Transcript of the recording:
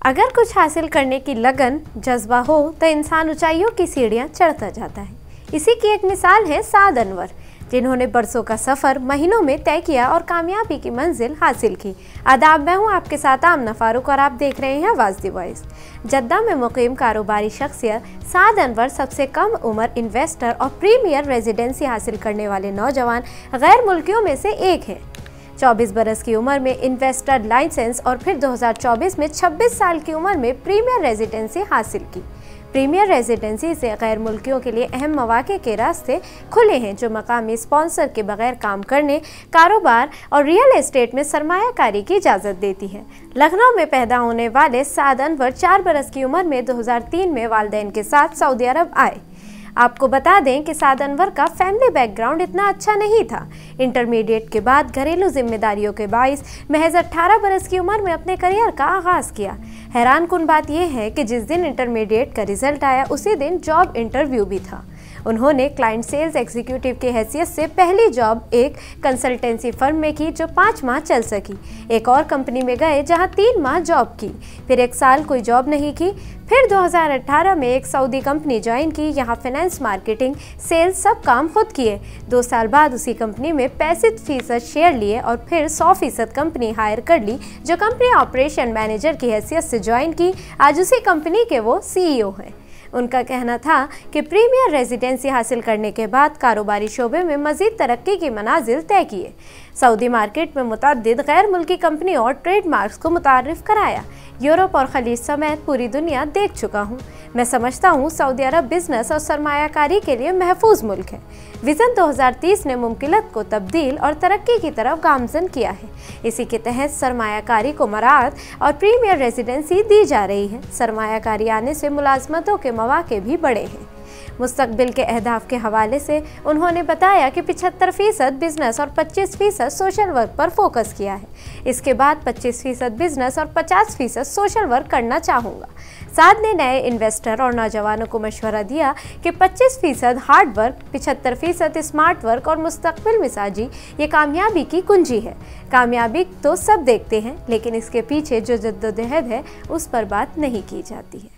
अगर कुछ हासिल करने की लगन, जज्बा हो तो इंसान ऊंचाइयों की सीढ़ियां चढ़ता जाता है। इसी की एक मिसाल है साद अनवर, जिन्होंने बरसों का सफ़र महीनों में तय किया और कामयाबी की मंजिल हासिल की। आदाब, मैं हूँ आपके साथ आमना फारूक और आप देख रहे हैं आवाज़ दी वॉइस। जद्दा में मुकीम कारोबारी शख्सियत साद अनवर सबसे कम उम्र इन्वेस्टर और प्रीमियर रेजिडेंसी हासिल करने वाले नौजवान गैर मुल्कियों में से एक है। 24 बरस की उम्र में इन्वेस्टर लाइसेंस और फिर 2024 में 26 साल की उम्र में प्रीमियर रेजिडेंसी हासिल की। प्रीमियर रेजिडेंसी से गैर मुल्कियों के लिए अहम मौके के रास्ते खुले हैं, जो मकामी स्पॉन्सर के बगैर काम करने, कारोबार और रियल एस्टेट में सरमायाकारी की इजाज़त देती है। लखनऊ में पैदा होने वाले साद अनवर 4 बरस की उम्र में 2003 में वालिदैन के साथ सऊदी अरब आए। आपको बता दें कि साद अनवर का फैमिली बैकग्राउंड इतना अच्छा नहीं था। इंटरमीडिएट के बाद घरेलू जिम्मेदारियों के बाइस महज 18 बरस की उम्र में अपने करियर का आगाज़ किया। हैरान कुन बात यह है कि जिस दिन इंटरमीडिएट का रिजल्ट आया उसी दिन जॉब इंटरव्यू भी था। उन्होंने क्लाइंट सेल्स एग्जीक्यूटिव की हैसियत से पहली जॉब एक कंसल्टेंसी फर्म में की, जो 5 माह चल सकी। एक और कंपनी में गए जहां 3 माह जॉब की, फिर 1 साल कोई जॉब नहीं की। फिर 2018 में एक सऊदी कंपनी ज्वाइन की, यहाँ फाइनेंस, मार्केटिंग, सेल्स सब काम खुद किए। 2 साल बाद उसी कंपनी में 65% शेयर लिए और फिर 100% कंपनी हायर कर ली, जो कंपनी ऑपरेशन मैनेजर की हैसियत से ज्वाइन की। आज उसी कंपनी के वो CEO हैं। उनका कहना था कि प्रीमियर रेजिडेंसी हासिल करने के बाद कारोबारी शोबे में मज़ीद तरक्की की मनाजिल तय किए। सऊदी मार्केट में मुतअद्दिद गैर मुल्की कंपनी और ट्रेडमार्क्स को मुतारिफ कराया। यूरोप और खलीज समेत पूरी दुनिया देख चुका हूँ। मैं समझता हूँ सऊदी अरब बिजनेस और सरमायाकारी के लिए महफूज मुल्क है। विजन 2030 ने मुमकिनत को तब्दील और तरक्की की तरफ गामजन किया है। इसी के तहत सरमायाकारी को मराद और प्रीमियर रेजिडेंसी दी जा रही है। सरमायाकारी आने से मुलाजमतों के मौके भी बढ़े हैं। मुस्तकबिल के अहदाफ के हवाले से उन्होंने बताया कि 75% बिजनेस और 25% सोशल वर्क पर फोकस किया है। इसके बाद 25% बिजनेस और 50% सोशल वर्क करना चाहूँगा। साद ने नए इन्वेस्टर और नौजवानों को मशवरा दिया कि 25% हार्ड वर्क, 75% स्मार्ट वर्क और मुस्तकबिल मिजाजी ये कामयाबी की कुंजी है। कामयाबी तो सब देखते हैं, लेकिन इसके पीछे जो जद्दोजहद है उस पर बात नहीं की जाती है।